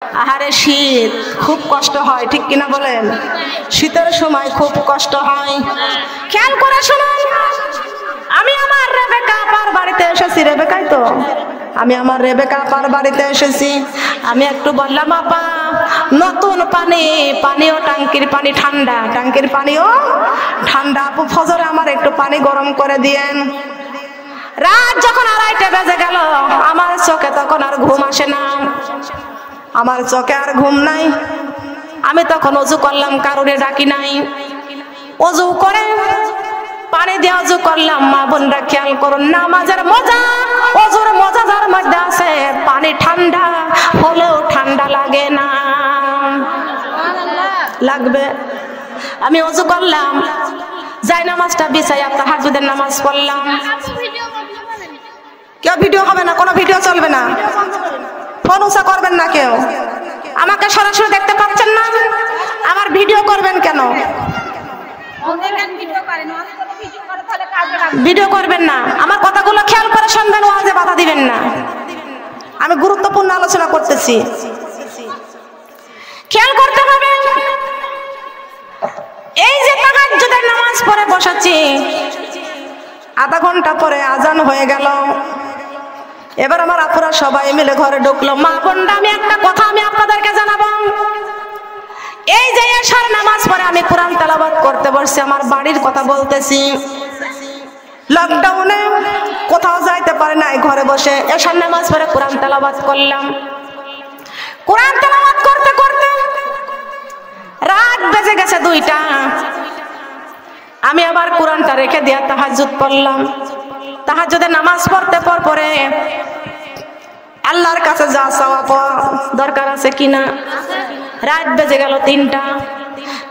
আহারে শীত খুব কষ্ট হয়, ঠিক কিনা বলেন? শীতের সময় খুব কষ্ট হয়। খেয়াল করে শুনুন, আমি আমার রেবেকা আপার বাড়িতে এসেছি। রেবেকাই তো, আমি আমার রেবেকা আপার বাড়িতে এসেছি। আমি একটু বললাম, আপা নতুন পানিও টাঙ্কির পানি ঠান্ডা, টাঙ্কির পানিও ঠান্ডা, আপু ফজরে আমার একটু পানি গরম করে দিয়েন। রাত যখন 2:30 বেজে গেল, আমার চোখে তখন আর ঘুম আসে না, আমার চোখে আর ঘুম নাই। আমি তখন অজু করলাম, কারোরে ডাকি নাই। অজু করে পানি দিয়ে অজু করলাম। মা বোনরা খেয়াল করুন, নামাজের মজা, অজুর মজা যার মধ্যে আছে, পানি ঠান্ডা হলেও ঠান্ডা লাগে না। লাগবে। আমি অজু করলাম, যাই নামাজটা বিছাই তাহাজ্জুদের নামাজ পড়লাম। কেউ ভিডিও হবে না, কোনো ভিডিও চলবে না, ফোন উঁচা করবেন না কেউ। আমাকে সরাসরি দেখতে পাচ্ছেন না, আমার ভিডিও করবেন কেন? ভিডিও করবেন না, আমার কথাগুলো খেয়াল করে শুনবেন, ওয়াজে বাধা দিবেন না। আমি গুরুত্বপূর্ণ আলোচনা করতেছি, খেয়াল করতে হবে। এই যে তাহাজ্জুদের নামাজ পড়ে বসেছি, আধা ঘন্টা পরে আজান হয়ে গেল। এবার আমার আপুরা সবাই মিলে ঘরে ঢুকলো। মা বোনরা, আমি একটা কথা আমি আপনাদেরকে জানাবো। এই যে এশার নামাজ পড়ে আমি কোরআন তেলাওয়াত করতে বসছি, আমার বাড়ির কথা বলতেছি। লকডাউনে কোথাও যাইতে পারে নাই, ঘরে বসে এশার নামাজ পড়ে কোরআন তেলাওয়াত করলাম। কোরআন তেলাওয়াত করতে করতে রাত বেজে গেছে 2টা। আমি আবার কোরআনটা রেখে দিয়ে তাহাজ্জুদ পড়লাম। তাহাজ্জুদের নামাজ পড়তে পরে আল্লাহর কাছে যা চাওয়া পাওয়া দরকার আছে কিনা, রাত বেজে গেল 3টা।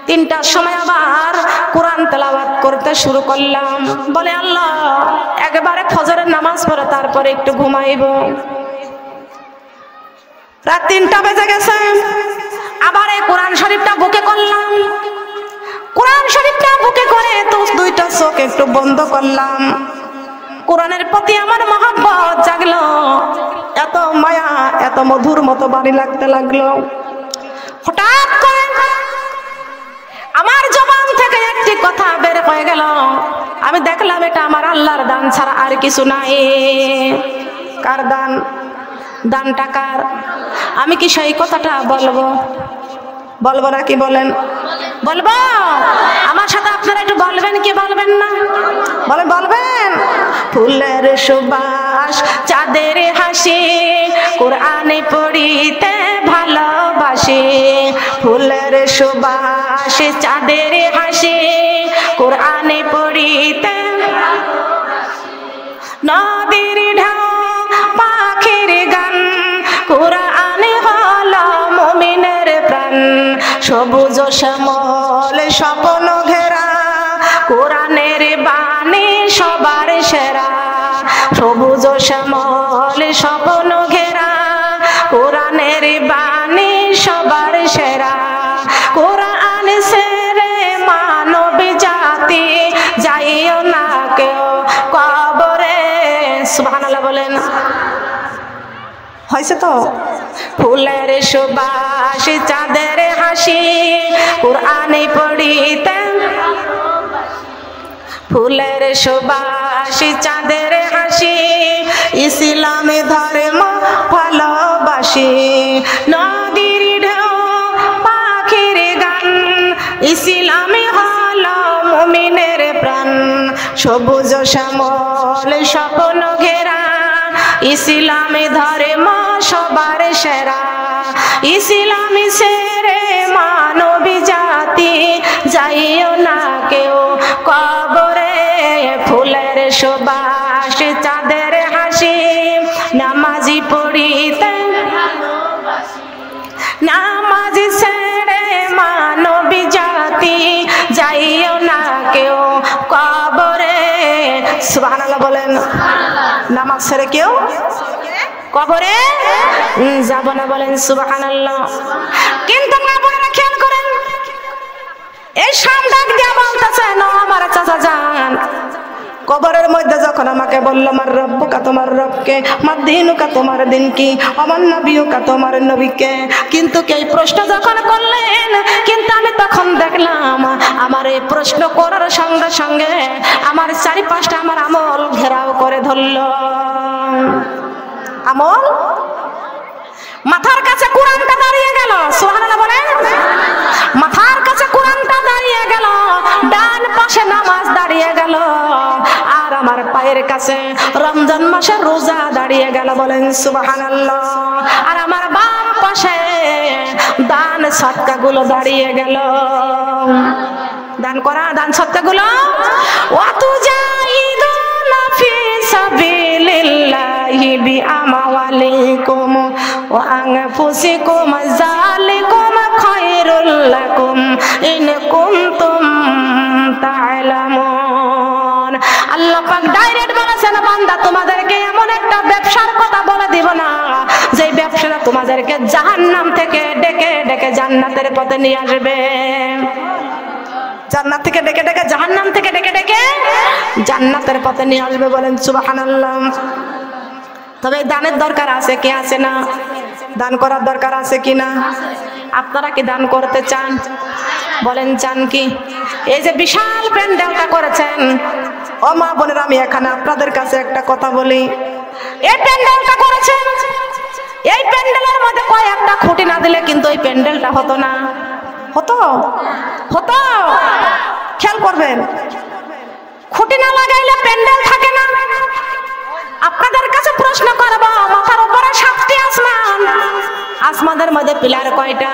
3টার সময় আবার কোরআন তেলাওয়াত করতে শুরু করলাম। বলে, আল্লাহ একবারে ফজরের নামাজ পড়ে তারপরে একটু ঘুমাইব। রাত 3টা বেজে গেছে, আবার এই কোরআন শরীফটা বুকে করলাম। কোরআন শরীফটা বুকে করে তো 2টা চোখ একটু বন্ধ করলাম। কোরআনের প্রতি আমার মহব্বত জাগলো, এত মায়া, এত মধুর মতো বাড়ি লাগতে লাগলো। হঠাৎ করে আমার জবান থেকে একটি কথা বের হয়ে গেল। আমি দেখলাম এটা আমার আল্লাহর দান ছাড়া আর কিছু নাই। কার দান? দানটা কার? আমি কি সেই কথাটা বলবো? বলবো না কি বলেন? বলবো। আমার সাথে আপনারা একটু বলবেন কি বলবেন না? বলবেন। ফুলের সুবাস, চাঁদের হাসি, কোরআনে পড়িতে ভালোবাসি। ফুলের সুবাস, চাঁদের হাসি, কোরআনে পড়িতে নদীর ঢেউ, পাখির গান, কোরআনে হলো মুমিনের প্রাণ। সবুজ শ্যামল স্বপ্ন ঘেরা, কোরআনের বাণী সবার সেরা। সবুজ শ্যামল স্বপ্ন ঘেরা, কোরআনের বাণী সবার সেরা। কোরআন ছেড়ে মানব জাতি যাইও না কেউ কবরে। সুবহানাল্লাহ বলেন। হয়েছে তো? ফুলের সুবাস, চাঁদের হাসি, কোরআনে পড়িতে। ফুলের সুবাস, চাঁদের হাসি, ইসলামে ধর্ম ভালোবাসি। নদীর ঢেউ, পাখির গান, ইসলামে হলো মুমিনের প্রাণ। সবুজ শ্যামল স্বপ্ন ঘেরা, ইসলামে ধর্ম সবার সেরা। ইসলামী ছেড়ে মানবী জাতি যাইও না কেউ কবরে। ফুলের সুবাস, চাঁদের হাসি, নামাজি পড়িতে। নামাজি ছেড়ে মানবী জাতি যাইও না কেউ কবরে। সুবহানাল্লাহ বলেন। নামাজ ছেড়ে কেউ কবরে যাব না, বলেন সুবহানাল্লাহ। কিন্তু আপনারা খেয়াল করেন, এই সামদাক দিয়া বলতেছে, না আমার চাচা যান, কবরের মধ্যে যখন আমাকে বললো মার রব্বুকা, তোমার রবকে, মার দিনুকা, তোমার দিন কি, আমার নবীকা, তোমার নবীকে, কিন্তু এই প্রশ্ন যখন করলেন, কিন্তু আমি তখন দেখলাম আমার এই প্রশ্ন করার সঙ্গে সঙ্গে আমার চারিপাশটা আমার আমল ঘেরাও করে ধরল। আমল মাথার কাছে কোরআনটা দাঁড়িয়ে গেল, সুবহানাল্লাহ বলেন। মাথার কাছে কোরআনটা দাঁড়িয়ে গেল, ডান পাশে নামাজ দাঁড়িয়ে গেল, আর আমার পায়ের কাছে রমজান মাসের রোজা দাঁড়িয়ে গেল, বলেন সুবহানাল্লাহ। আর আমার বাম পাশে দান সদকা গুলো দাঁড়িয়ে গেল, দান করা দান সদকা গুলো। ওয়াতুজাইদুনা ফি সাবিলিল্লাহি বিআমওয়ালিকুম ওয়া আনফুসিকুম যালিকুম খায়রুল লাকুম ইন কুনতুম তা'লামুন। আল্লাহ পাক ডাইরেক্ট বলেছেন, বান্দা তোমাদেরকে এমন একটা ব্যবসার কথা বলে দিব না যে ব্যবসাটা তোমাদেরকে জাহান্নাম থেকে ডেকে ডেকে জান্নাতের পথে নিয়ে আসবে। জান্নাত থেকে ডেকে ডেকে জাহান্নাম থেকে ডেকে ডেকে জান্নাতের পথে নিয়ে আসবে, বলেন সুবহানাল্লাহ। তবে দানের দরকার আছে কি আছে না? দান করার দরকার আছে কি না? আপনারা কি দান করতে চান? বলেন চান কি? এই যে বিশাল প্যান্ডেলটা করেছেন, ও মা বোনেরা, আমি এখানে আপনাদের কাছে একটা কথা বলি। এই প্যান্ডেলটা করেছেন, এই প্যান্ডেলের মধ্যে কয়েকটা খুঁটি না দিলে কিন্তু এই প্যান্ডেলটা হতো না। হতো হতো খেয়াল করবেন, খুঁটি না লাগাইলে প্যান্ডেল থাকে না। আপনাদের কাছে প্রশ্ন করব, মাথার উপরে 7টি আসমান, আসমানের মধ্যে পিলার কয়টা?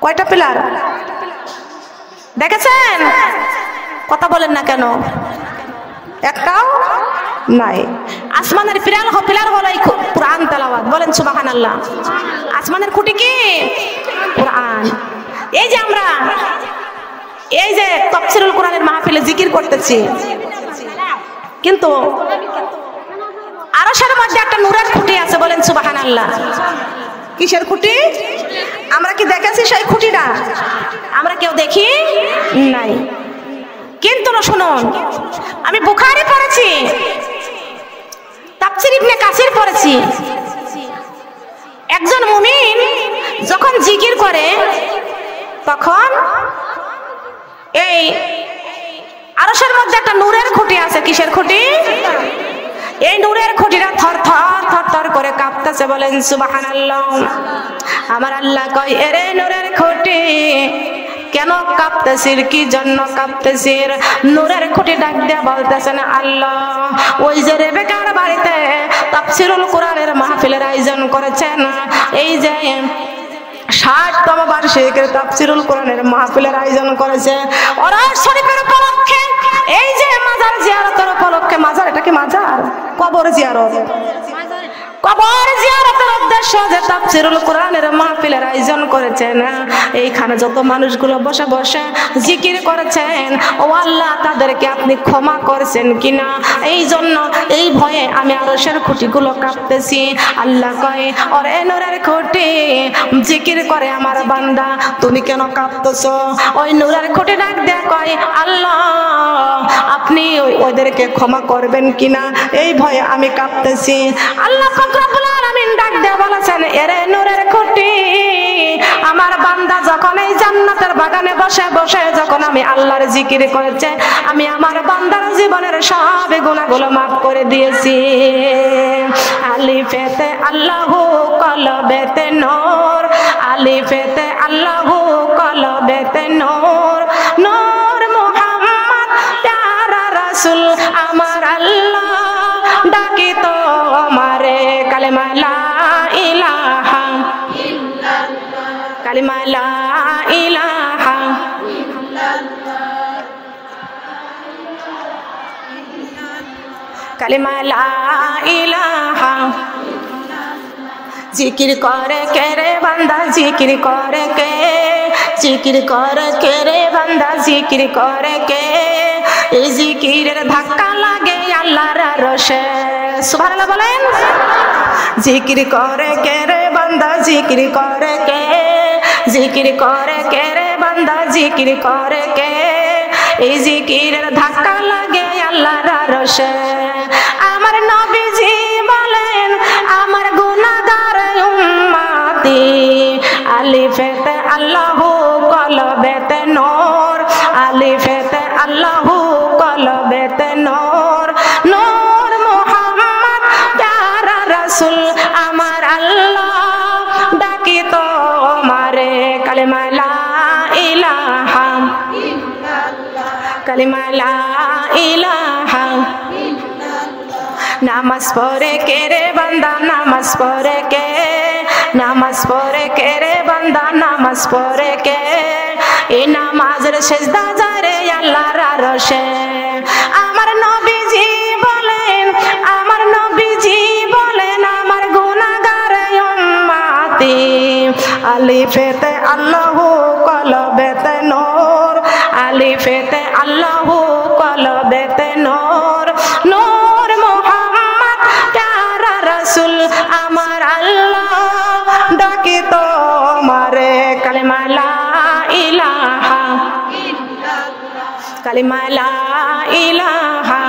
কয়টা পিলার দেখেছেন? কথা বলেন না কেন? একটাও নাই। আসমানের পিলার হলো এই কোরআন তেলাওয়াত, বলেন সুবহানাল্লাহ। আসমানের খুঁটি কি? কোরআন। এই যে আমরা এই যে তাফসীরুল কোরআনের মাহফিলে জিকির করতেছি, কিন্তু আরশের মধ্যে একটা নূরের খুঁটি আছে, বলেন সুবহানাল্লাহ। কিসের খুঁটি? আমরা কি দেখেছি সেই খুঁটিটা? আমরা কেউ দেখি নাই। কিন্তু শুনুন, আমি বুখারী পড়েছি, তাফসীর ইবনে কাসির পড়েছি। একজন মুমিন যখন জিকির করে তখন এই আরশের মধ্যে একটা নূরের খুঁটি আছে। কিসের খুঁটি? এই নূরের খুঁটিটা থর থর থর থর করে কাঁপতেছে, বলেন সুবহানাল্লাহ। আমার আল্লাহ কয়, এরে নূরের খুঁটি কেন কাঁপতেছিস? কি জন্য কাঁপতেছিস? নূরের খুঁটি ডাক দিয়া বলতেছেন, আল্লাহ ওই যে রেবেকার বাড়িতে তাফসীরুল কোরআনের মাহফিলের আয়োজন করেছেন, এই যে 60তম বার্ষিকীর তাফসীরুল কোরআনের মাহফিলের আয়োজন করেছে, ওরাস শরীফের উপলক্ষে, এই যে মাজার জিয়ারতের উপলক্ষে, মাজার এটা কি মাজার? কবর জিয়ারত। কবর জিয়ারতের উদ্দেশ্য যে তাফসীরুল কোরআনের মাহফিলের আয়োজন করেছেন, এইখানে যত মানুষগুলো বসে বসে জিকির করেছেন, ও আল্লাহ তাদেরকে আপনি ক্ষমা করেছেন কিনা, এই জন্য এই ভয়ে আমি আরশের খুঁটিগুলো কাঁপতেছি। আল্লাহ কয়, ওরে নূরের খুঁটি, জিকির করে আমার বান্দা, তুমি কেন কাঁপতেছো? ওই নূরের খুঁটি ডাক দিয়ে কয়, আল্লাহ আপনি ওদেরকে ক্ষমা করবেন কিনা, এই ভয়ে আমি কাঁপতেছি। আল্লাহ রব্বুল আলামিন ডাক দিয়ে বলেছেন, এরে নূরের খুঁটি, আমার বান্দা যখন এই জান্নাতের বাগানে বসে বসে যখন আমি আল্লাহর জিকির করেছে, আমি আমার বান্দার জীবনের সব গুনাহগুলো মাফ করে দিয়েছি। আলিফেতে আল্লাহু, কলবেতে নূর, আলিফেতে আল্লাহু, কলবেতে নূর, নূর মুহাম্মদ প্যারা রাসূল আমার আল্লাহ ডাকি তো আমারে, কালেমা লা ইলাহা ইল্লাল্লাহ, কালেমা লা ইলাহা ইল্লাল্লাহ, কালেমা লা ইলাহা। জিকির করে কে রে বান্দা, জিকির করে কে, জিকির করে কে রে বান্দা, জিকির করে কে, এই জিকিরের ধাক্কা লাগে আল্লাহর আরশে, সুবহানাল্লাহ বলেন। জিকির করে কে রে বান্দা, জিকির করে কে, জিকির করে কে রে বান্দা, জিকির করে কে, এই জিকিরের ধাক্কা লাগে আল্লাহর আরশে। আমার নবীজি বলেন আমার গুনাহগার উম্মতি, আলিফেতে আল্লাহু কলবেতে নূর, আলিফেতে আল্লাহু কলবেতে নূর, নূর মুহাম্মদ প্যারা রাসূল আমার আল্লাহ ডাকি তোমারে, কালিমা লা ইলাহা ইল্লাল্লাহ, কালিমা লা ইলাহা ইল্লাল্লাহ। নামাজ পড়ে কে রে বান্দা, নামাজ পড়ে কে, নামাজ পড়ে কে রে বান্দা, নামাজ পড়ে কে, এই নামাজের সেজদা যায় রে আল্লাহর আরশে। আমার নবীজি বলেন, আমার নবীজি বলেন আমার গুনাহগার উম্মতি, আলিফেতে আল্লাহু কলবেতে নূর, আলিফেতে আল্লাহু কলবেতে নূর, নূর মুহাম্মদ প্যারা রাসূল আমার আল্লাহ ডাকি তোমারে, কালিমা লা ইলাহা ইল্লাল্লাহ, কালিমা লা ইলাহা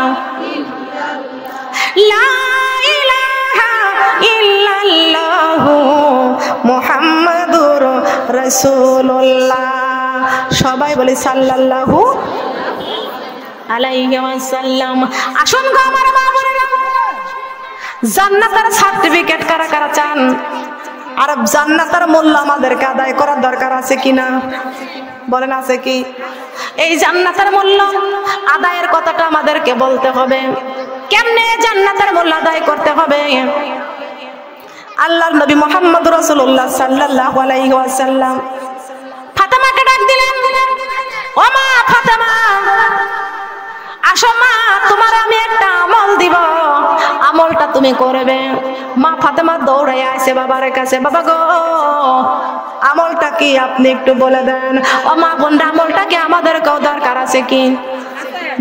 ইল্লাল্লাহ, লা ইলাহা ইল্লাল্লাহ মুহাম্মাদুর রাসূলুল্লাহ। সবাই বলি সাল্লাল্লাহু আলাইহি ওয়াসাল্লাম। আসুন গো আমার মা বোনেরা, জান্নাতের সার্টিফিকেট কারা কারা চান? আর জান্নাতের মূল্য আমাদেরকে আদায় করার দরকার আছে কিনা বলেন, আছে কি? এই জান্নাতের মূল্য আদায়ের কথাটা আমাদেরকে বলতে হবে। কেমনে জান্নাতের মূল্য আদায় করতে হবে? আল্লাহর নবী মুহাম্মদ রাসূলুল্লাহ সাল্লাল্লাহু আলাইহি ওয়াসাল্লাম ফাতেমাকে ডাক দিলেন, ও মা ফাতেমা, আসো মা, তোমার আমি একটা আমল দিব, আমলটা তুমি করবে। মা ফাতেমা দৌড়ায় আসে বাবার কাছে, বাবা গো আমলটা কি আপনি একটু বলে দেন। ও মা বোনরা, আমলটা কি আমাদেরকেও দরকার আছে কি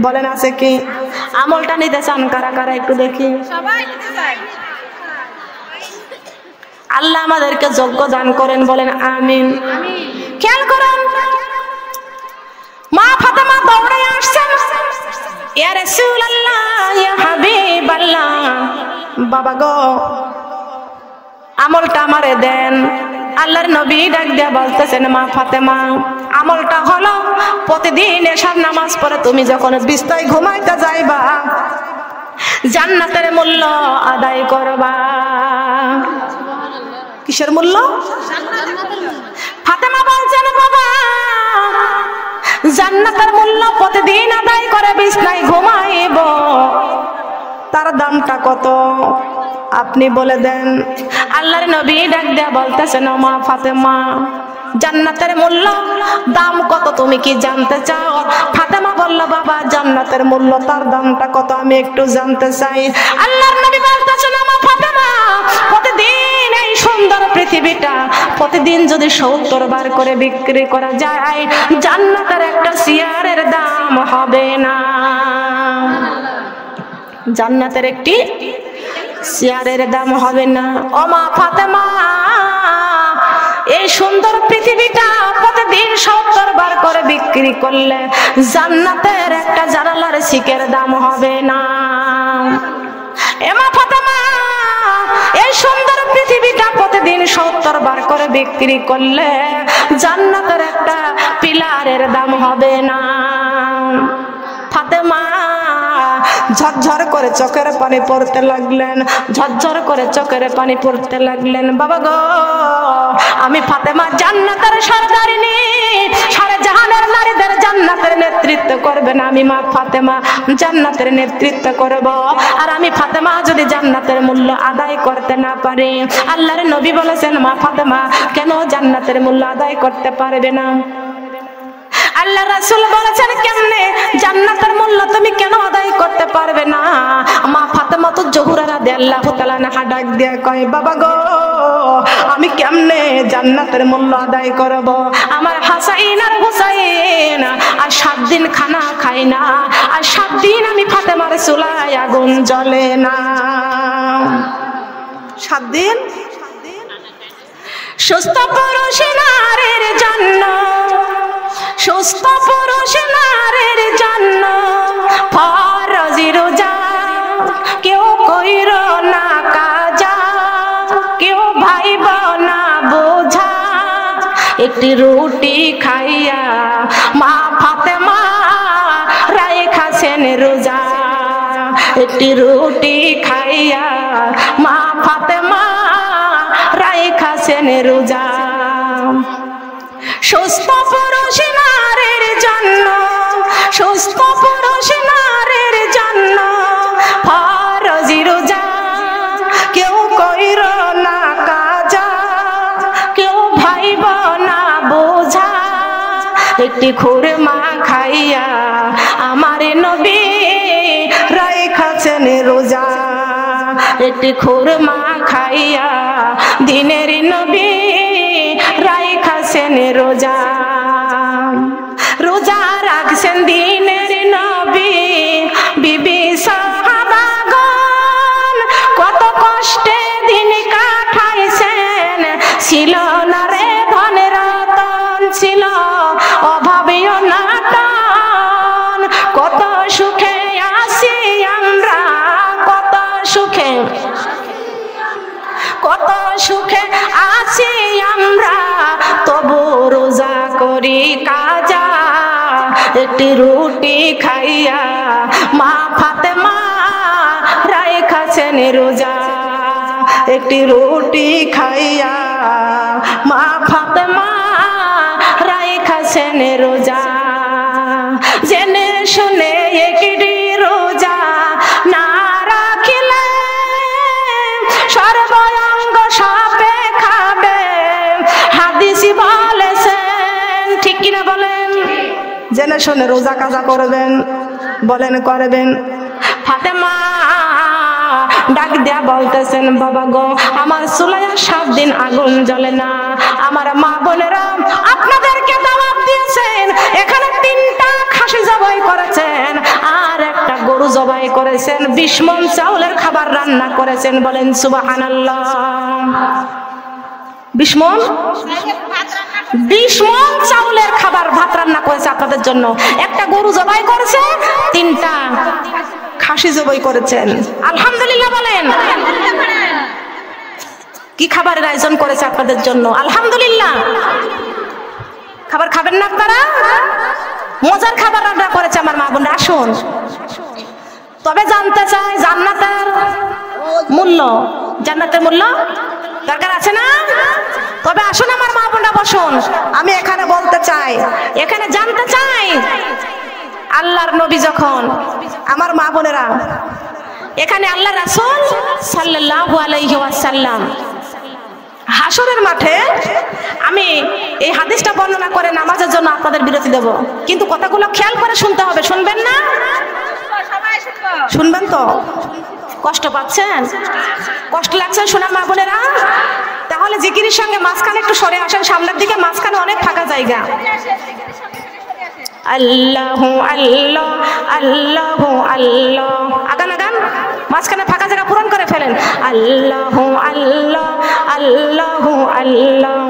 বলেন, আছে কি? আমলটা নিতে চান কারা কারা একটু দেখি? সবাই নিতে চায়। আল্লাহ আমাদেরকে যোগ্য দান করেন, বলেন আমিন। খেয়াল করুন, মা ফাতেমা দৌড়ায় আসছেন, ইয়া রাসূলুল্লাহ, ইয়া হাবিবাল্লাহ, বাবা গো আমলটা আমারে দেন। আল্লাহর নবী ডাক দিয়ে বলতেছেন, মা ফাতেমা আমলটা হলো প্রতিদিন এশার নামাজ পড়ে তুমি যখন বিছানায় ঘুমাইতে যাইবা, জান্নাতের মূল্য আদায় করবা। কিসের মূল্য? ফাতেমা বলছেন, বাবা জান্নাতের মূল্য প্রতিদিন আদায় করে বিছানায় ঘুমাইব, তার দামটা কত আপনি বলে দেন। আল্লাহর নবী ডাক দেয়া বলতেছেন, মা ফাতেমা জান্নাতের মূল্য দাম কত তুমি কি জানতে চাও? ফাতেমা বলল, বাবা জান্নাতের মূল্য তার দামটা কত আমি একটু জানতে চাই। আল্লাহর নবী বলতেছেন, মা ফাতেমা প্রতিদিন এই সুন্দর পৃথিবীটা প্রতিদিন যদি 70 বার করে বিক্রি করা যায়, জান্নাতের একটা চেয়ারের দাম হবে না। জান্নাতের একটি চেয়ারের দাম হবে না। ও মা ফাতেমা, এই সুন্দর পৃথিবীটা প্রতিদিন 70 বার করে বিক্রি করলে জান্নাতের একটা জানালার শিকের দাম হবে না। এ মা ফাতেমা, এই সুন্দর পৃথিবীটা প্রতিদিন 70 বার করে বিক্রি করলে জান্নাতের একটা পিলারের দাম হবে না। ফাতেমা ঝরঝর করে চোখের পানি পড়তে লাগলেন, ঝরঝর করে চোখের পানি পড়তে লাগলেন। বাবা গো, আমি ফাতেমা জান্নাতের সরদারিনী, সারা জাহানের নারীদের জান্নাতের নেতৃত্ব করবেন, আমি মা ফাতেমা জান্নাতের নেতৃত্ব করব। আর আমি ফাতেমা যদি জান্নাতের মূল্য আদায় করতে না পারি, আল্লাহর নবী বলেছেন, মা ফাতেমা কেন জান্নাতের মূল্য আদায় করতে পারবে না? আল্লাহ রাসূল বলেছেন, কেমনে জান্নাতের মূল্য তুমি কেন আদায় করতে পারবে না? মা ফাতেমা তো জোহরা রাদিয়াল্লাহু তাআলা আনহা ডাক দিয়ে কয়, বাবা গো আমি কেমনে জান্নাতের মূল্য আদায় করব? আমার হাসাইন আর হুসাইন আর 7 দিন খানা খায় না, আর 7 দিন আমি ফাতেমার চুলায় আগুন জ্বলে না। 7 দিন সুস্থ পুরুষ নারীর জন্য, সুস্থ পুরুষ নারীর জন্য ফরজি একটি রুটি খাইয়া মা ফাতেমা রাইখাছেন রোজা। একটি রুটি খাইয়া মা ফাতেমা রাইখাছেন রোজা। সুস্থ পুরুষ নারীর জন্য, সুস্থ পুরুষ নারীর জন্য ফরজি রোজা। কেউ কইর না কাজা, কেউ ভাইব না বোঝা। একটি খুরমা খাইয়া আমার নবী রাইখাছেন রোজা। একটি খুরমা খাইয়া দিনের নবী রাইখাছেন রোজা। রোজা রাখছেন দিনের নবী বিবি সাহাবাগণ, কত কষ্টে দিন কাটাইছেন। ছিল না রে ধনের রতন, ছিল অভাবীয় নাটন। কত সুখে আছি আমরা, কত সুখে, কত সুখে আছি আমরা, তবু রোজা করি কাজা। একটি রুটি খাইয়া মা ফাতেমা রাইখাছেন রোজা। একটি রুটি খাইয়া মা ফাতেমা রাইখাছেন রোজা। জেনে শুনে একটি রোজা না রাখিলে সর্বঙ্গ সাপে খাবে, হাদিস বলেছেন। ঠিক কিনা বলেন? জেনে শুনে রোজা কাজা করবেন, বলেন করবেন। ফাতেমা ডাক দেয়া বলতেছেন, বাবা গো আমার চুলায় 7 দিন আগুন জ্বলে না। আমার মা বোনেরা আপনাদেরকে দাওয়াত দিয়েছেন, এখানে 3টা খাসি জবাই করেছেন আর একটা গরু জবাই করেছেন, 20 মণ চাউলের খাবার রান্না করেছেন। বলেন সুবহানাল্লাহ। 20 মণ, 20 মণ চাউলের খাবার ভাত রান্না করেছে আপনাদের জন্য। একটা গরু জবাই করেছে, 3টা খাসি জবাই করেছেন। আলহামদুলিল্লাহ বলেন। কি খাবারের আয়োজন করেছে আপনাদের জন্য, আলহামদুলিল্লাহ। খাবার খাবেন না আপনারা? মজার খাবার রান্না করেছে আমার মা বোন। আসুন তবে জানতে চাই জান্নাতের মূল্য, জান্নাতের মূল্য দরকার আছে না? তবে আসুন আমার মা বোনরা বসুন, আমি এখানে বলতে চাই, এখানে জানতে চাই আল্লাহর নবী যখন, আমার মা বোনেরা এখানে আল্লাহ রাসূল সাল্লাল্লাহু আলাইহি ওয়াসাল্লাম হাসরের মাঠে, আমি এই হাদিসটা বর্ণনা করে নামাজের জন্য আপনাদের বিরতি দেব, কিন্তু কথাগুলো খেয়াল করে শুনতে হবে। শুনবেন না? শুনবেন তো? কষ্ট পাচ্ছেন? কষ্ট লাগছে শোনা মা বোনেরা? তাহলে জিকিরের সঙ্গে মাঝখানে একটু সরে আসেন সামনের দিকে, মাঝখানে অনেক ফাঁকা জায়গা। আল্লাহু আল্লাহ আল্লাহু আল্লাহ, আগান আগান, মাঝখানে ফাঁকা জায়গা পূরণ করে ফেলেন। আল্লাহু আল্লাহ আল্লাহু আল্লাহ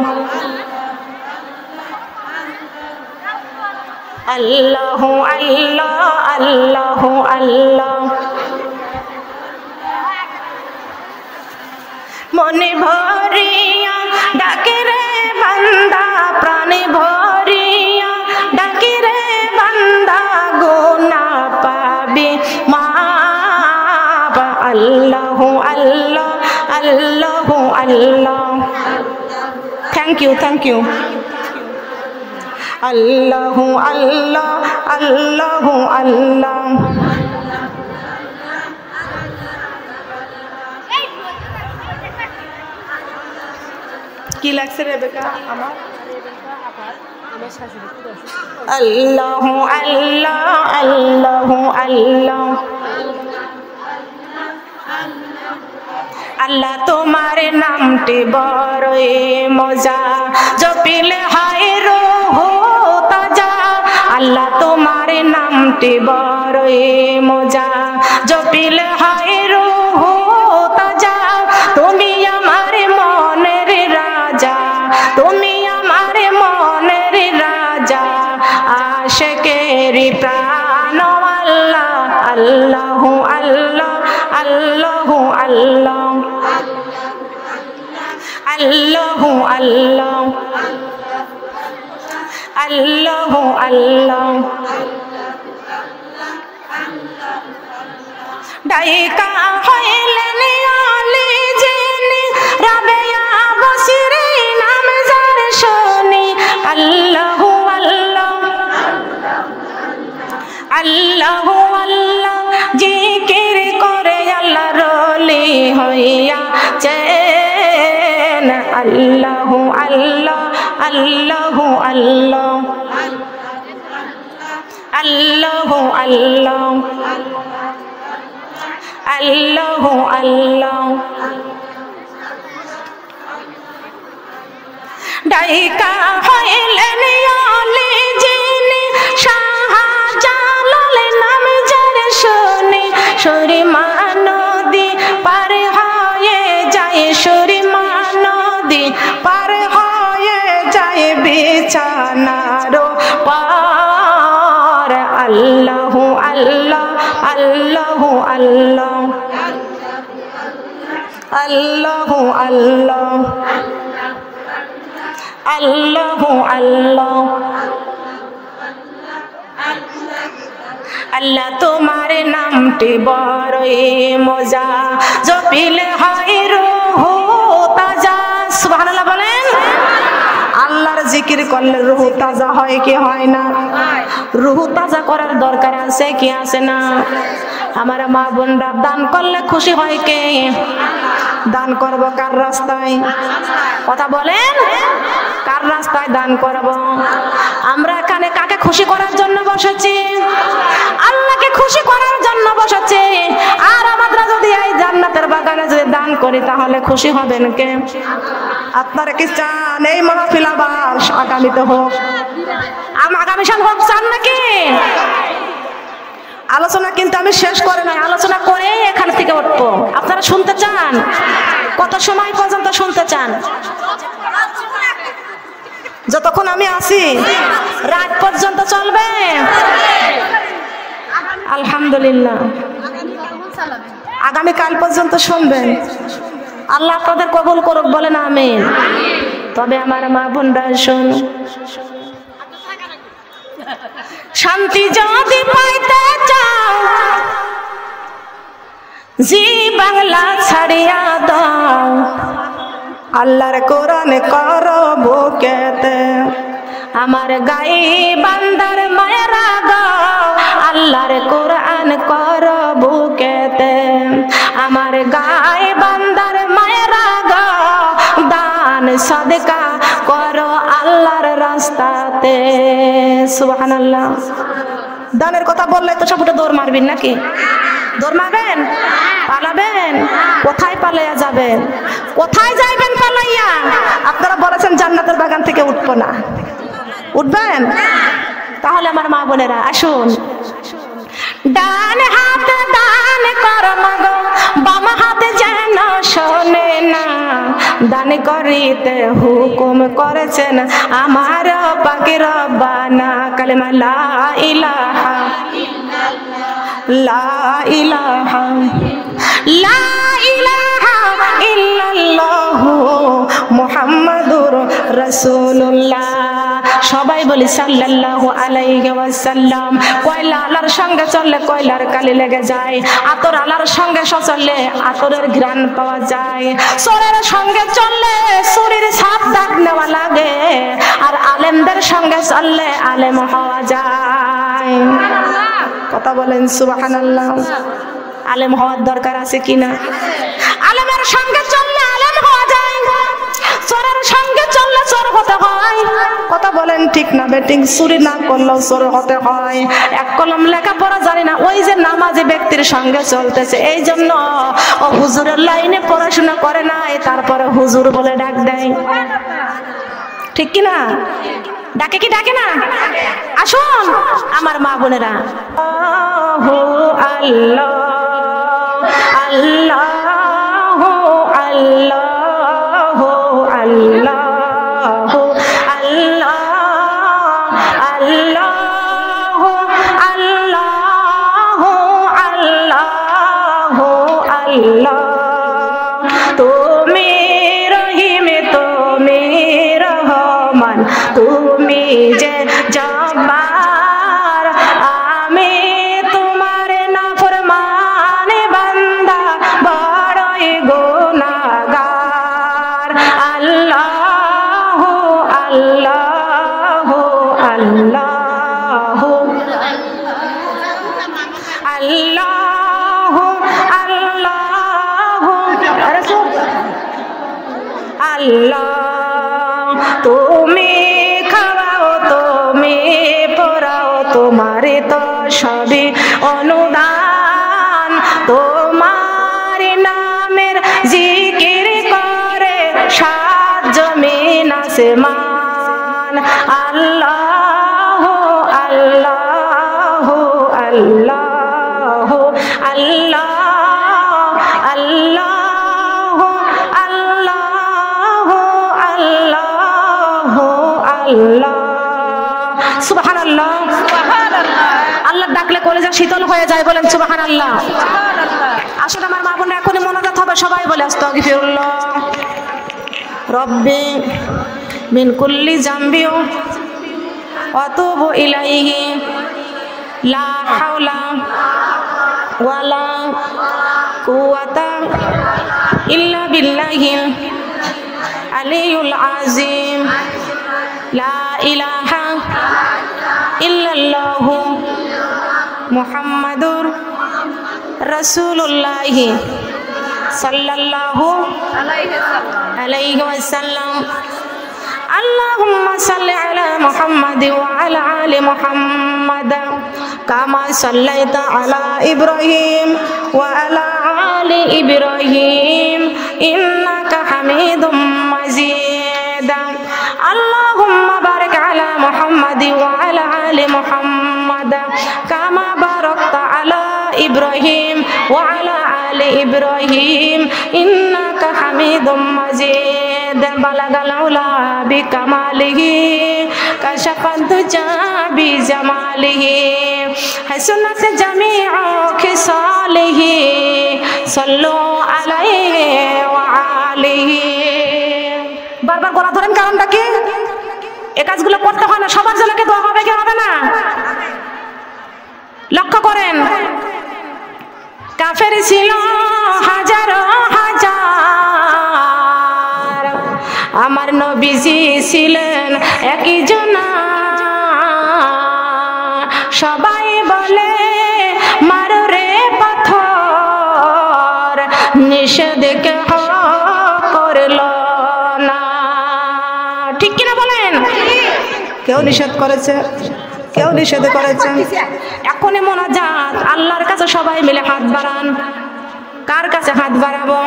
আল্লাহু আল্লাহ আল্লাহু আল্লাহ। মনে ভরিয়া ডাকে রে বান্দা, প্রাণে ভরিয়া ডাকে রে বান্দা, গোনা পাবে মা। আল্লাহু আল্লাহ আল্লাহু আল্লাহ। Thank you, thank you. আল্লাহু আল্লাহ আল্লাহু আল্লাহ। কি লাগছে রেবেকা আমার? আল্লাহু আল্লাহ আল্লাহু আল্লাহ। আল্লাহ তোমার নামটি বড়ই মজা, জপিলে হয় রূহ তাজা। আল্লাহ তোমার নামটি বড়ই মজা, জপিলে হয় রূহ তাজা। তুমি আমার মনের রাজা, তুমি আমার মনের রাজা, আশিকেরি প্রাণ। আল্লাহ আল্লাহু আল্লাহ আল্লাহু আল্লাহ আল্লাহু আল্লাহ। আল্লাহু আল্লাহ ডাইকা হইলেন আলী যিনি রাবেয়া বসিরি নাম যার শুনি আল্লাহু আল্লাহ আল্লাহু আল্লাহ জিকির করে আল্লাহর ওলি হইয়াছেন আল্লাহু আল্লাহ আল্লাহু আল্লাহ আল্লাহু আল্লাহ আল্লাহু আল্লাহ ডাইকা হইলেন আলী যিনি শাহজালাল নাম যার শুনি সুরমা নদী পার হয়ে যায় সুরমা নদী পার হয়ে যায় বিছানার পার আল্লাহু আল্লাহ আল্লাহু আল্লাহ আল্লাহু আল্লাহ আল্লাহু আল্লাহ আল্লাহ তোমার নামটি বড়ই মজা জপিলে হয় রূহ তাজা সুবহানাল্লাহ বলেন আল্লাহর জিকির করলে রূহ তাজা হয় কি হয় না রূহ তাজা করার দরকার আছে কি আছে না আমার মা বোনরা দান করলে খুশি হয় কে দান করব কার রাস্তায় কথা বলেন কার রাস্তায় দান করব আমরা এখানে কাকে খুশি করার জন্য বসেছি আল্লাহকে খুশি করার জন্য বসেছি আর আমরা যদি এই জান্নাতের বাগানে যদি দান করি তাহলে খুশি হবেন কে আপনারা কি চান এই মাহফিল আবার আগামীতে হোক আগামী সাল হোক চান নাকি আলোচনা কিন্তু আমি শেষ করে নাই আলোচনা করে এখান থেকে উঠবো আপনারা শুনতে চান কত সময় পর্যন্ত শুনতে চান যতক্ষণ আমি আছি রাত পর্যন্ত চলবে আলহামদুলিল্লাহ আগামী কাল পর্যন্ত শুনবেন আল্লাহ আপনাদের কবুল করুক বলেন আমিন তবে আমার মা বোনরা শুন শান্তি যদি পাইতে চাও জি বাংলা ছাড়িয়া দাও আল্লাহর কোরআন করো বুকেতে আমার গাই বান্দার মায়েরা গাও আল্লাহর কোরআন করো বুকেতে আমার গাই বান্দার মায়েরা গাও দান সাদকা করো আল্লাহর রাস্তাতে সুবহানাল্লাহ দানের কথা বললে তো সবটা দৌড় মারবেন নাকি দৌড় মারবেন পালাবেন কোথায় পালাইয়া যাবেন কোথায় যাইবেন পালাইয়া আপনারা বলেছেন জান্নাতের বাগান থেকে উঠবো না উঠবেন তাহলে আমার মা বোনেরা আসুন ডান হাতে দান করো মাগো বাম হাতে যেন শোনে না দান করিতে হুকুম করেছেন আমার পাকি রব্বানা কালেমা লা ইলাহা লা ইলাহা লা ইলাহা ইল্লাল্লাহু মুহাম্মাদুর রাসূলুল্লাহ সবাই বলি সাল্লাল্লাহু আলাইহি ওয়াসাল্লাম কয়লা আল্লাহর সঙ্গে চললে কয়লার কালি লেগে যায় আতর আল্লাহর সঙ্গে চললে আতরের ঘ্রাণ পাওয়া যায় সরের সঙ্গে চললে শরীর সাপ দাগ নেওয়া লাগে আর আলেমদের সঙ্গে চললে আলেম হওয়া যায় কথা বলেন সুবহানাল্লাহ আলেম হওয়ার দরকার আছে কিনা আলেমের সঙ্গে চললে আলেম হওয়া যায় চোরের সঙ্গে চললে চোর হতে হয় কথা বলেন ঠিক না বেটিং চুরি না করলেও চোর হতে হয় এক কলম লেখাপড়া জানি না ওই যে নামাজি ব্যক্তির সঙ্গে চলতেছে এই জন্য ও হুজুরের লাইনে পড়াশোনা করে নাই তারপরে হুজুর বলে ডাক দেয় ঠিক কিনা ডাকে কি ডাকে না আসুন আমার মা বোনেরা আল্লাহ আল্লাহ আল্লাহ আল্লাহ আল্লাহ আল্লাহ আল্লাহ আল্লাহ আল্লাহ তুমি রহিম তুমি রহমান তুমি যে জব্বার, আমি তোমার নাফরমান বান্দা, বড়ই গুনাহগার। আল্লাহু আল্লাহু আল্লাহু আল্লাহু আল্লাহু আল্লাহ। তুমি খাওয়াও, তুমি পড়াও, তোমার তো সবই অনুদান। তোমার নামের জিকির করে সাত জমিন আসমান। আল্লাহু আল্লাহু আল্লাহু আল্লাহ আল্লাহু আল্লাহু আল্লাহু আল্লাহ। সুবহানাল্লাহ। আল্লাহ ডাকলে কলেজা শীতল হয়ে যায়, বলেন সুবহানাল্লাহ। আসলে আমার মা বোনের এখনই মোনাজাত হবে, সবাই বলে আস্তাগফিরুল্লাহ রব্বি মিন কুল্লি জামবি ওয়া আতুবু ইলাইহি লা হাওলা ওয়ালা কুওয়াতা ইল্লা বিল্লাহিল আলিয়্যুল আযীম। লা ইলাহা ইল্লাল্লাহু মুহাম্মাদুর রাসূলুল্লাহ সাল্লাল্লাহু আলাইহি ওয়াসাল্লাম। আল্লাহুম্মা সাল্লি আলা মুহাম্মাদ ওয়া আলা আলি মুহাম্মাদ কামা সাল্লাইতা আলা ইব্রাহিম ওয়া আলা আলি ইব্রাহিম ইন্নাকা হামিদুম মাজিদ। আল্লাহুম্মা বারিক আলা মুহাম্মাদ ওয়া আলা আলি মুহাম্মাদ কামা বারাকতা আলা ইব্রাহিম ওয়া আলা আলি ইব্রাহিম ইন্নাকা হামিদুম মাজিদ। বালাগাল উলা বিকামালিহি কাশাফাত দুজা বিজামালিহি হাসনাত জামিউ খিসালিহি সাল্লু আলাইহি ওয়া আলিহি। বারবার গলা ধরেন, কারণটা কি? এই কাজগুলো করতে হয় না, সবার জন্য কি দোয়া হবে কি হবে না? লক্ষ্য করেন, কাফের ছিল হাজারো হাজার, আমার নবীজি ছিলেন একই জনা। সবাই বলে মারো রে পাথর, নিষেধ কেহ করল না। ঠিক কিনা বলেন? কেউ নিষেধ করেছে, কেউ নিষেধ করেছে। এখনই মোনাজাত, আল্লাহর কাছে সবাই মিলে হাত বাড়ান। কার কাছে হাত বাড়াবো?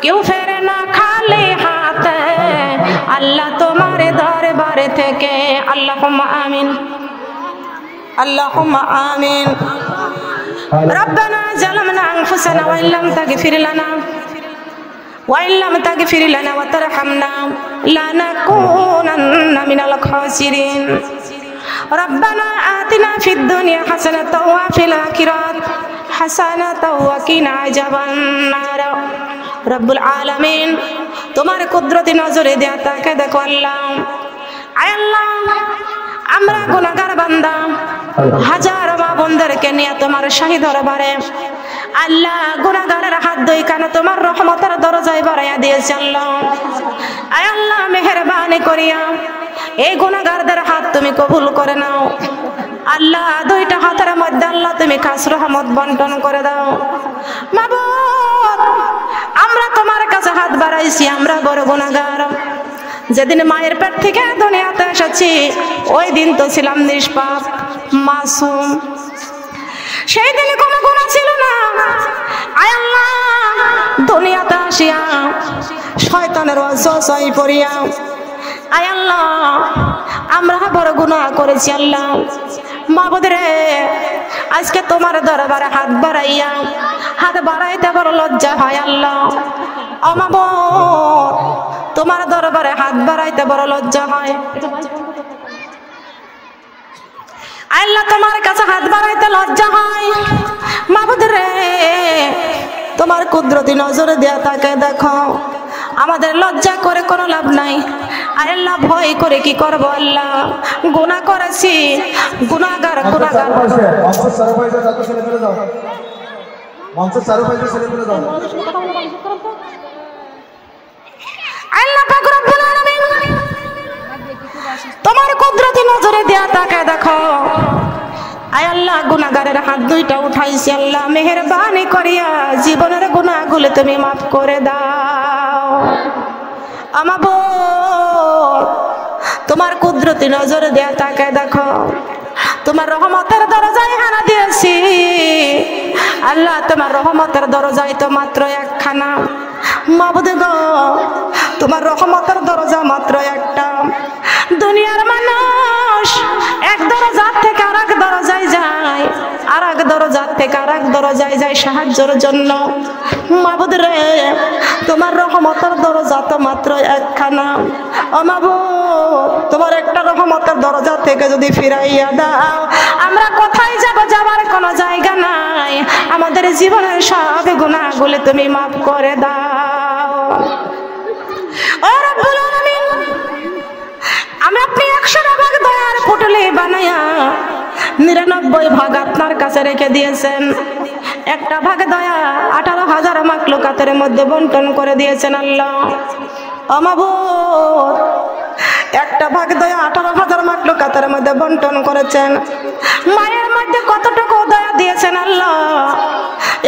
কেউ ফেরে না খালি হাতে, আল্লাহ তোমার দরবারে থেকে। আল্লাহুম্মা আমিন, আল্লাহুম্মা আমিন। রব্বানা জালামনা আনফুসানা ওয়া ইল্লাম তাগফির লানা ওয়া ইল্লাম তাগফির লানা ওয়া তারহামনা লানাকুনান্না মিনাল খাসিরিন। রব্বানা আতিনা ফিদ দুনিয়া হাসানাতাও ওয়া ফিল আখিরাতি হাসানাতাও ওয়া কিনা আযাবান নার। রব্বুল আলামিন, তোমার কুদরতি নজরে দেয়া তাকে দেখো আল্লাহ। আয় আল্লাহ, আমরা গুনাহগার বান্দা, হাজার মা বোনদেরকে নিয়ে তোমার শাহী দরবারে আল্লাহ গুনাহগারের হাত দুই কানে তোমার রহমতের দরজায় বাড়াইয়া দিয়েছে আল্লাহ। আয় আল্লাহ, মেহেরবানি করিয়া এই গুনাহগারদের হাত তুমি কবুল করে নাও আল্লাহ। দুইটা হাতের মধ্যে আল্লাহ তুমি খাস রহমত বন্টন করে দাও। মাবুদ, আমরা তোমার কাছে হাত বাড়াইছি, আমরা বড় গুনাহগার। যেদিন মায়ের পেট থেকে দুনিয়াতে এসেছি ওই দিন তো ছিলাম নিষ্পাপ মাসুম, সেই দিনে কোনো গুনাহ ছিল না। আয় আল্লাহ, দুনিয়াতে আসিয়া শয়তানের ওয়াসওয়াসায় পড়িয়া আয় আল্লাহ আমরা বড় গুনাহ করেছি আল্লাহ। মাবুদ রে, আজকে তোমার দরবারে হাত বাড়াইয়া, হাত বাড়াইতে বড় লজ্জা হয় আল্লাহ। ও মাবুদ, তোমার দরবারে হাত বাড়াইতে বড় লজ্জা হয় আল্লাহ। তোমার কাছে হাত বাড়াইতে লজ্জা হয়। মাবুদ রে, তোমার কুদরতি নজরে দেয়া তাকে দেখো। আমাদের লজ্জা করে কোনো লাভ নাই। আর আল্লাহ ভয় করে কি করব আল্লাহ, গুনাহ করেছি, গুনাহগার গুনাহগার। আল্লাহ পাক রব্বুল আলামিন তোমার কুদরতি নজরে দিয়া তাকায় দেখো, আয় আল্লাহ গুনাহগারের হাত দুইটা উঠাইছি, আল্লাহ মেহেরবানি করিয়া জীবনের গুনাহগুলো তুমি মাফ করে দাও। আমার বোন তোমার কুদরতি নজরে দিয়া তাকায় দেখো, তোমার রহমতের দরজায় হানা দিয়েছি আল্লাহ, তোমার রহমতের দরজায় তো মাত্র একখানা। মাবুদ গো তোমার রহমতের দরজা মাত্র একটা। দুনিয়ার মানুষ এক দরজা থেকে আরেক দরজায় যায়, আরেক দরজা থেকে আরেক দরজায় যায় সাহায্যের জন্য। মাবুদ রে তোমার রহমতের দরজা তো মাত্র একখানা। ও মাবুদ তোমার একটা রহমতের দরজা থেকে যদি ফিরাইয়া দাও, আমরা কোথায় যাব? যাবার কোনো জায়গা নাই। আমাদের জীবনের সব গুনাহগুলো তুমি মাফ করে দাও। ও রব্বুল আলামিন আমি আপনি 100 ভাগ দয়ার পুটলি বানায়া 99 ভাগ আপনার কাছে রেখে দিয়েছেন। একটা ভাগ দয়া 18,000 মাখলুকাতের মধ্যে বন্টন করে দিয়েছেন আল্লাহ। ও মাবুদ একটা ভাগ দয়া 18,000 মাখলুকাতের মধ্যে বন্টন করেছেন। মায়ের মধ্যে কতটুকু দয়া দিয়েছেন আল্লাহ।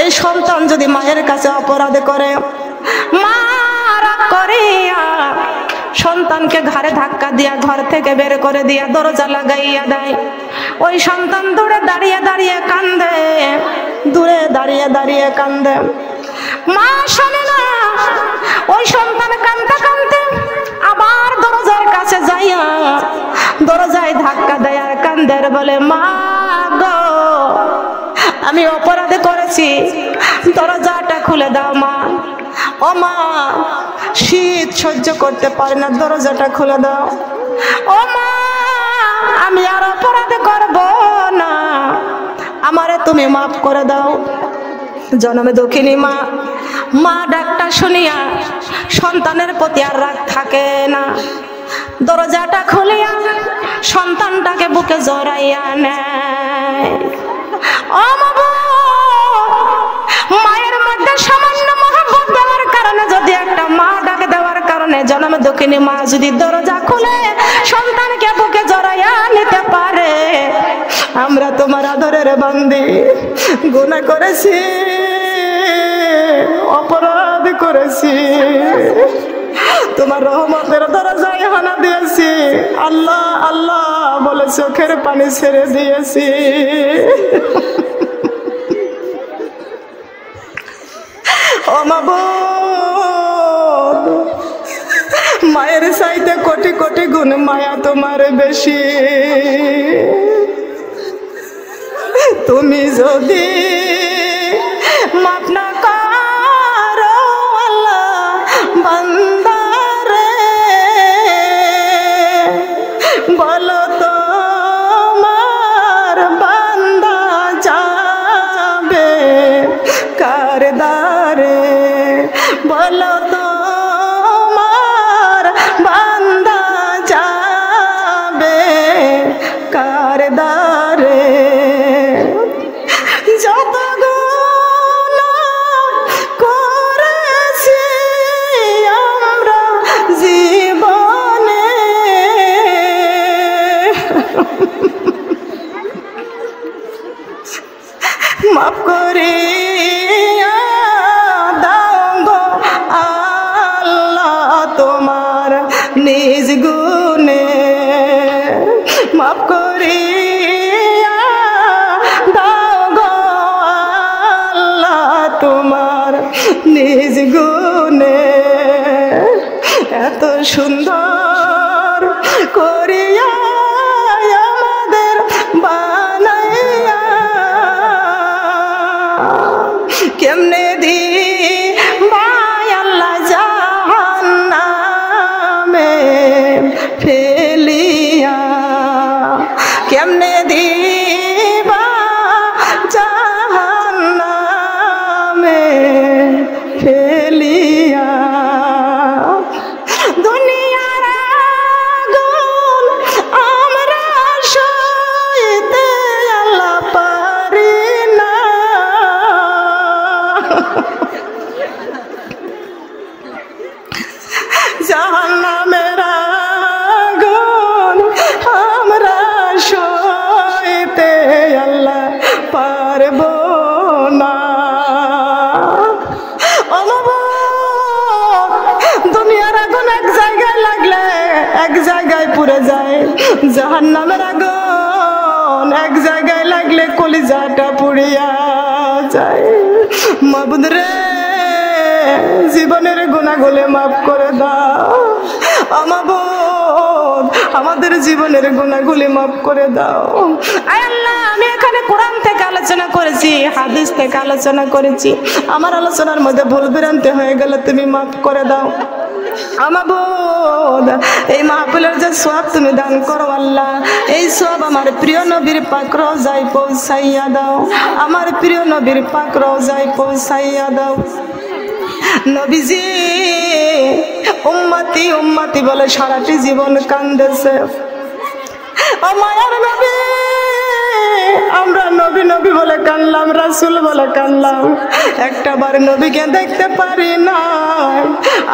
এই সন্তান যদি মায়ের কাছে অপরাধ করে, মা রাগ করিয়া সন্তানকে ঘাড়ে ধাক্কা দিয়া ঘর থেকে বের করে দিয়া দরজা লাগাইয়া দেয়। ওই সন্তান দূরে দাঁড়িয়ে দাঁড়িয়ে কান্দে, দূরে দাঁড়িয়ে দাঁড়িয়ে কান্দে। মা শোনে না, ওই সন্তান কান্দতে কান্দতে আবার দরজার কাছে যাইয়া দরজায় ধাক্কা দেয় আর কান্দে, বলে মা গো আমি অপরাধ করেছি, দরজাটা খুলে দাও মা। ও মা শীত সহ্য করতে পারে না, দরজাটা খুলে দাও। ও মা আমি আর অপরাধ করব না, আমারে তুমি মাফ করে দাও। জনমে দক্ষিণী মা, মা ডাকটা শুনিয়া সন্তানের প্রতি আর রাগ থাকে না। দরজাটা খুলিয়া সন্তানটাকে বুকে জড়াইয়া নেয়। ও বাবা মায়ের মধ্যে সামান্য মহব্বত দেওয়ার কারণে, যদি একটা মা ডাক দেওয়ার কারণে জনমে দক্ষিণী মা যদি দরজা খুলে সন্তানকে বুকে জড়াইয়া নিতে পারে, আমরা তোমার আদরের বান্দি, গুনাহ করেছি, অপরাধ করেছি, তোমার রহমতের দরজায় হানা দিয়েছি, আল্লাহ আল্লাহ বলে চোখের পানি ছেড়ে দিয়েছি। ও মাবুদ মায়ের চাইতে কোটি কোটি গুণ মায়া তোমার বেশি। তুমি যদি মাফ না করো আল্লাহ বান্দারে, বলো তোমার বান্দা যাবে কার দ্বারে, বলো তোমার বান্দা যাবে কার দ্বারে। যত গুনাহ করেছি আমরা জীবনে, মাফ করিয়া দাও গো আল্লাহ তোমার নিজ গুণে, মাফ করিয়া দাও গো আল্লাহ তোমার নিজ গুণে। এত সুন্দর করিয়া আমাদের বানাইয়া কেমনে দিবা আল্লাহ জাহান্নামে ফেলিয়া, কেমনে দিবা জাহান্নামে ফেলিয়া। জাহান্নামের আগুন এক জায়গায় লাগলে কলিজাটা পুড়িয়া যায়। মাবুদ রে, জীবনের গুনাহগুলো মাফ করে দাও। মাবুদ, আমাদের জীবনের গুনাহগুলো মাফ করে দাও। আয় আল্লাহ, আমি এখানে কোরআন থেকে আলোচনা করেছি, হাদিস থেকে আলোচনা করেছি, আমার আলোচনার মধ্যে ভুল ভ্রান্তি হয়ে গেলে তুমি মাফ করে দাও। মাবুদ, এই মাহফিলের যে সওয়াব তুমি দান করো আল্লাহ, এই সওয়াব আমার প্রিয় নবীর পাক রওজায় পৌঁছাইয়া দাও। আমার প্রিয় নবীর পাক রওজায় পৌঁছাইয়া দাও। নবীজি উম্মতি উম্মতি বলে সারাটি জীবন কান্দেছে। ও মায়ার নবী, আমরা নবী নবী বলে কানলাম, রাসূল বলে কানলাম, একটা বার নবীকে দেখতে পারি না।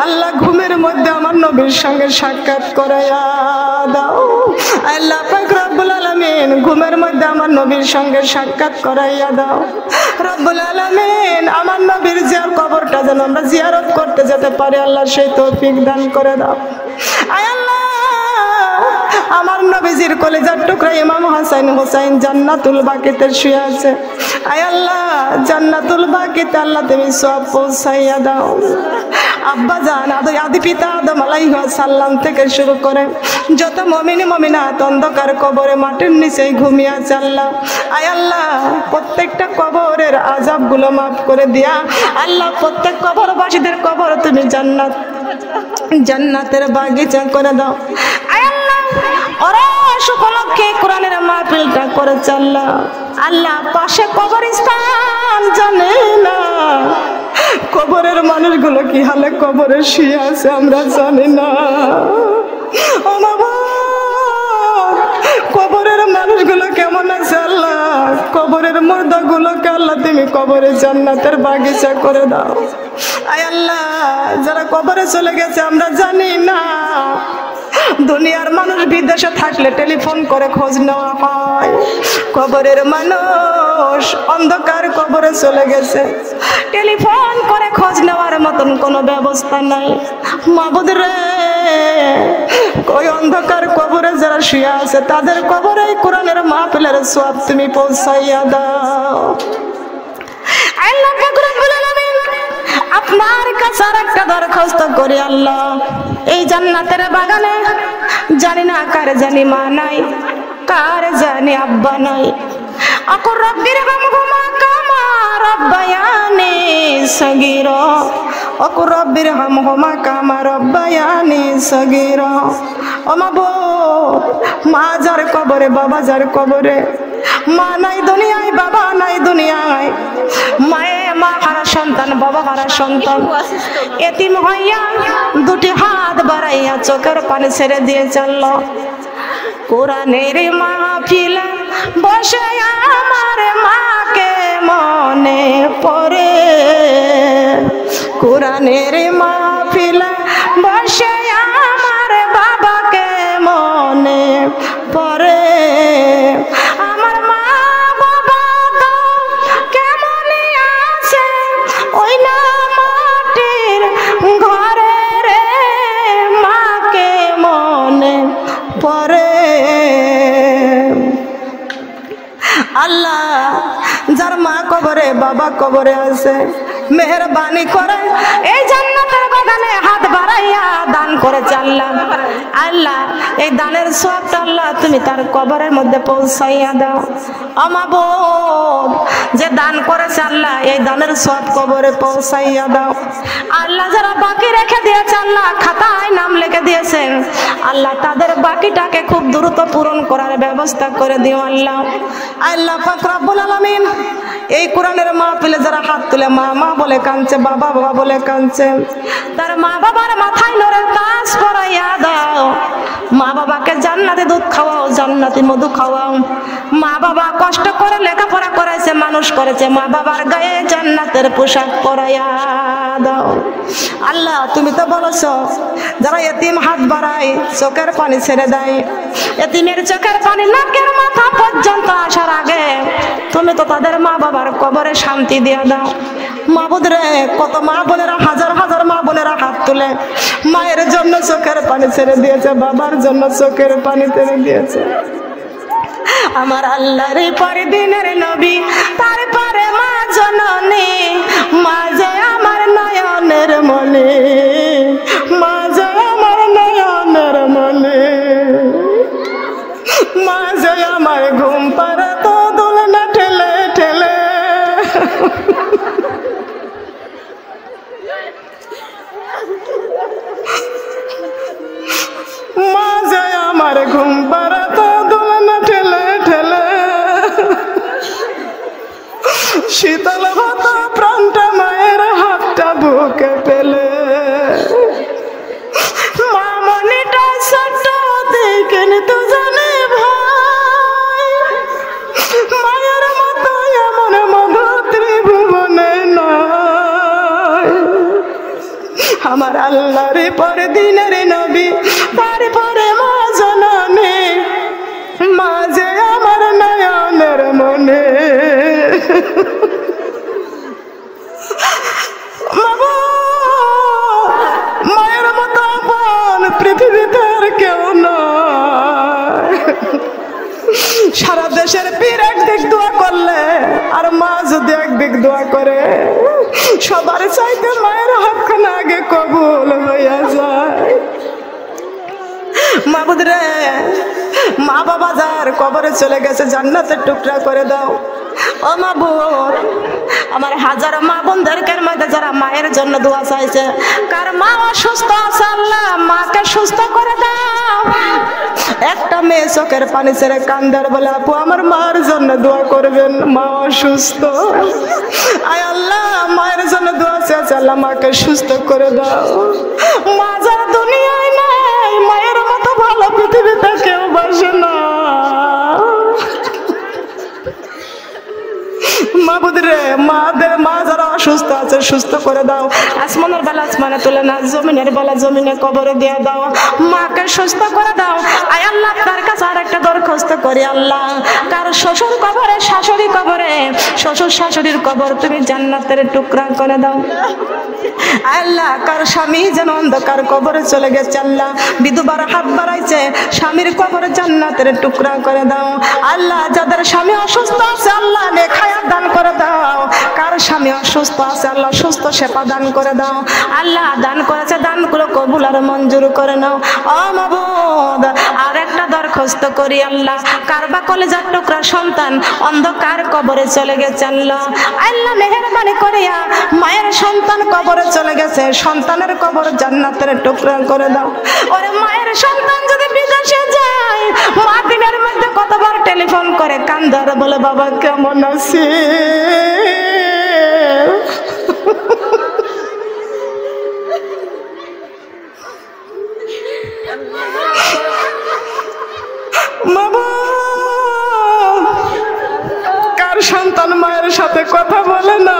আল্লাহ, ঘুমের মধ্যে আমার নবীর সঙ্গে সাক্ষাৎ করাইয়া দাও। আল্লাহ পাক রব্বুল আলামিন, ঘুমের মধ্যে আমার নবীর সঙ্গে সাক্ষাৎ করাইয়া দাও। রব্বুল আলামিন, আমার নবীর জিয়ার কবরটা যেন আমরা জিয়ারত করতে যেতে পারি, আল্লাহ সেই তৌফিক দান করে দাও। আয় আল্লাহ, আমার নবীজির কলিজার টুকরা ইমাম হাসান হুসাইন জান্নাতুল বাকিতে শুয়ে আছে। আয় আল্লাহ, জান্নাতুল বাকিতে আল্লাহ তুমি সওয়াব পৌঁছাইয়া দাও। আব্বা জান আদি পিতা আদম আলাইহিস সালাম থেকে শুরু করে যত মুমিন মুমিনাত অন্ধকার কবরে মাটির নিচে ঘুমিয়ে আছে আল্লাহ, আয় আল্লাহ, প্রত্যেকটা কবরের আযাবগুলো মাফ করে দিয়া আল্লাহ, প্রত্যেক কবরবাসীদের কবর তুমি জান্নাতের বাগিচা করে দাও। আয় আল্লাহ, ওরা উপলক্ষে কোরআনের মাহফিলটা করেছে আল্লাহ। আল্লাহ, পাশে কবরস্থান জানে না, কবরের মানুষগুলো কি হালে কবরে শুয়ে আছে আমরা জানি না। কবরের মানুষগুলো কেমন আছে আল্লাহ, কবরের মুর্দাগুলোকে আল্লাহ তুমি কবরে জান্নাতের বাগিচা করে দাও। আয় আল্লাহ, যারা কবরে চলে গেছে আমরা জানি না, দুনিয়ার মানুষ বিদেশে থাকলে টেলিফোন করে খোঁজ নেওয়া হয়, কবরের মানুষ অন্ধকার কবরে চলে গেছে, টেলিফোন করে খোঁজ নেওয়ার মতন কোনো ব্যবস্থা নাই। মাবুদ রে, ওই অন্ধকার কবরে যারা শুয়ে আছে তাদের কবরে কোরআনের মাহফিলের সওয়াব তুমি পৌঁছাইয়া দাও। আল্লাহ পাক রব্বুল আলামিন, আপনার কাছে একটা দরখাস্ত করি আল্লাহ, এই জান্নাতের বাগানে জানি না কার জানি মা নাই, কার জানি আব্বা নাই। আকুর রব্বির হামহুমা কামা রব্বায়ানি সগীরা, আকুর রব্বির হামহুমা কামা রব্বায়ানি সগীরা। ও মাবুদ, মা যার কবরে, বাবা যার কবরে, মা নাই দুনিয়ায়, বাবা নাই দুনিয়ায়, মা হারা সন্তান, বাবা হারা সন্তান, এতিম হইয়া দুটি হাত বাড়াইয়া চোখের পানি ছেড়ে দিয়ে চলল। কোরআনের মাহফিলে বসে আমার মাকে মনে পড়ে, কোরআনের মাহফিলে বসে আমার বাবাকে মনে পড়ে। আমার মা বাবা তো কেমন আছে ওই না মাটির ঘরে রে, মাকে মনে পড়ে। আল্লাহ, যার মা কবরে, বাবা কবরে আছে, মেহেরবানি করে এই জান্নাতের বাগানে হাত বাড়াইয়া দান করেছে আল্লাহ। আল্লাহ, এই দানের সওয়াবটা আল্লাহ তুমি তার কবরের মধ্যে পৌঁছাইয়া দাও। মাবুদ, যে দান করেছে আল্লাহ, এই দানের সওয়াব কবরে পৌঁছাইয়া দাও। আল্লাহ, যারা বাকি রেখে দিয়েছে আল্লাহ, খাতায় নাম লিখে দিয়েছেন আল্লাহ, তাদের বাকিটাকে খুব দ্রুত পূরণ করার ব্যবস্থা করে দিও আল্লাহ। আল্লাহ পাক রব্বুল আলামিন, এই কোরআনের মাহফিলে যারা হাত তুলে মা মা বলে কাঁদছে, বাবা বাবা বলে কাঁদছে, তার মা বাবার মাথায় নূরের তাজ পরাইয়া দাও। মা বাবাকে জান্নাতি দুধ খাওয়াও, জান্নাতি মধু খাওয়াও। মা বাবা কষ্ট করে লেখাপড়া করেছে, মানুষ করেছে, মা বাবার গায়ে জান্নাতের পোশাক পরাইয়া দাও। আল্লাহ, তুমি তো বলেছ যারা এতিম হাত বাড়ায় চোখের পানি ছেড়ে দেয়, এতিমের চোখের পানি নাকের মাথা পর্যন্ত আসার আগে তুমি তো তাদের মা বাবার কবরে শান্তি দিয়ে দাও। মাবুদ রে, কত মা বোনেরা, হাজার হাজার মা বোনেরা হাত তুলে মায়ের জন্য চোখের পানি ছেড়ে দিয়েছে, বাবার জন্য চোখের পানি ছেড়ে দিয়েছে। আমার আল্লাহর পরে দিনের নবী, তারপরে মা জননী, মা যে আমার নয়নের মনে, মা যে আমার নয়নের মনে, মা যে আমার ঘুম পাড়াতো দোলনা ঠেলে ঠেলে, মা যে আমার ঘুম পাড়াতো দোলনা ঠেলে ঠেলে, শীতল হতো প্রাণটা মায়ের হাতটা বুকে পেলে, মা মনিটা ছোট দেখে তো জানে ভাই, মায়ের মতো এমন মধু ত্রিভুবনে নয়। আমার আল্লাহর পরে দিনের নবী, তারপরে মা জননী, মা যে আমার নয়নের মনে। মায়ের মতো আপন পৃথিবীতে আর কেউ নয়। সারা দেশের পীর একদিক দোয়া করলে আর মা যদি একদিক দোয়া করে, সবার চাইতে মায়ের হাতখানা আগে কবুল হইয়া যায়। মাবুদ রে, মা বাবা যার কবরে চলে গেছে জান্নাতের টুকরা করে দাও। ও মাবুদ, আমার হাজারো মা বোনদেরকে মধ্যে যারা মায়ের জন্য দোয়া চাইছে, কার মা অসুস্থ আছে আল্লাহ মাকে সুস্থ করে দাও। একটা মেয়ে চোখের পানি ছেড়ে কান্দার বলে, আপু আমার মার জন্য দোয়া করবেন, মা অসুস্থ। আয় আল্লাহ মায়ের জন্য দোয়া চাইছে, আল্লাহ মাকে সুস্থ করে দাও। মা যারা দুনিয়ায় নাই, মায়ের মতো ভালো পৃথিবীতে কেউ বাসে না। মাবুদ রে, মা যারা অসুস্থ আছে সুস্থ করে দাও। আসমানের বেলা আসমানে তুলে না, জমিনের বেলা জমিনে কবরে দিয়ে দাও, মাকে সুস্থ করে দাও। আয় আল্লাহ তার কাছে আর একটা দরখাস্ত করি, আল্লাহ কার শ্বশুর কবরে, শাশুড়ি কবরে, শ্বশুর শাশুড়ির কবর তুমি জান্নাতের টুকরা করে দাও। আল্লাহ কার স্বামী যেন অন্ধকার কবরে চলে গেছে, আল্লাহ বিধবার হাত বাড়াইছে, স্বামীর কবরে জান্নাতের টুকরা করে দাও। আল্লাহ যাদের স্বামী অসুস্থ আছে আল্লাহ নেক হায়াত দান করে দাও। কার স্বামী অসুস্থ আছে আল্লাহ সুস্থ সেবা দান করে দাও। আল্লাহ দান করেছে, দানগুলো কবুল আর মঞ্জুর করে নাও। ও মাবুদ, আর একটা দরখাস্ত করি আল্লাহ, কার বা কলেজার টুকরা সন্তান অন্ধকার কবরে চলে গেছে আল্লাহ, আল্লাহ মেহেরবানি করিয়া মায়ের সন্তান কবরে চলে গেছে, সন্তানের কবর জান্নাতের টুকরা করে দাও। ওরে মায়ের সন্তান যদি বিদেশে যায়, মা দিনের মধ্যে কতবার টেলিফোন করে কান্দার বলে, বাবা কেমন আছে? বাবা কার সন্তান মায়ের সাথে কথা বলে না?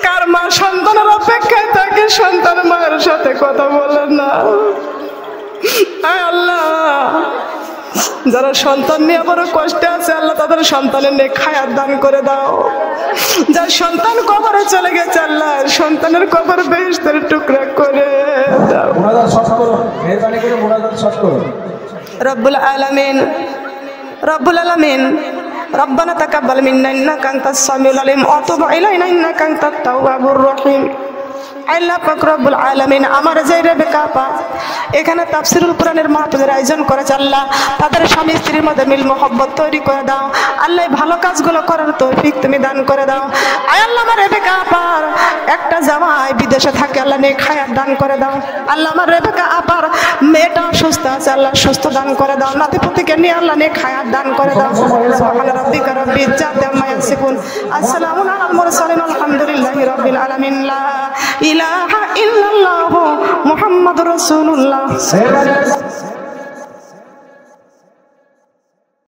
কার মা সন্তানের অপেক্ষায় থাকে, সন্তান মায়ের সাথে কথা বলে না? আল্লাহ যারা সন্তান নিয়ে বড় কষ্টে আছে আল্লাহ তাদের সন্তানের নেক হায়াত দান করে দাও। যার সন্তান কবরে চলে গেছে আল্লাহ সন্তানের কবর বেহেশতের টুকরা করে দাও। রব্বুল আলামিন, রব্বুল আলামিন, রব্বানা তাকাব্বাল মিন্না ইন্নাকা আনতাস সামিউল আলিম ওয়া তুব আলাইনা ইন্নাকা আনতাত তাওয়াবুর রহিম। আল্লাহ পাক রব্বুল আলামিন আমার যে রেবেকা আপা এখানে তাফসীরুল কোরআনের মাহফিলের আয়োজন করেছে আল্লাহ তাদের স্বামী স্ত্রীর মধ্যে মিল মোহব্বত তৈরি করে দাও। আল্লাহ ভালো কাজগুলো করার তৌফিক তুমি দান করে দাও। আয় আল্লাহ আমার রেবেকা আপার একটা জামাই বিদেশে থাকে আল্লাহ নেক হায়াত দান করে দাও। আল্লাহ আমার রেবেকা আপার মেয়েটা সুস্থ আছে আল্লাহ সুস্থ দান করে দাও। নাতিপুতিকে নিয়ে আল্লাহ নেক হায়াত দান করে দাও। সুবহানা রাব্বিকা রাব্বিল ইজ্জাতি আম্মা ইয়াসিফুন, আসসালামু আলাল মুরসালিন, আলহামদুলিল্লাহি রাব্বিল আলামিন। লা ইলাহা ইল্লাল্লাহু মুহাম্মাদুর রাসূলুল্লাহ।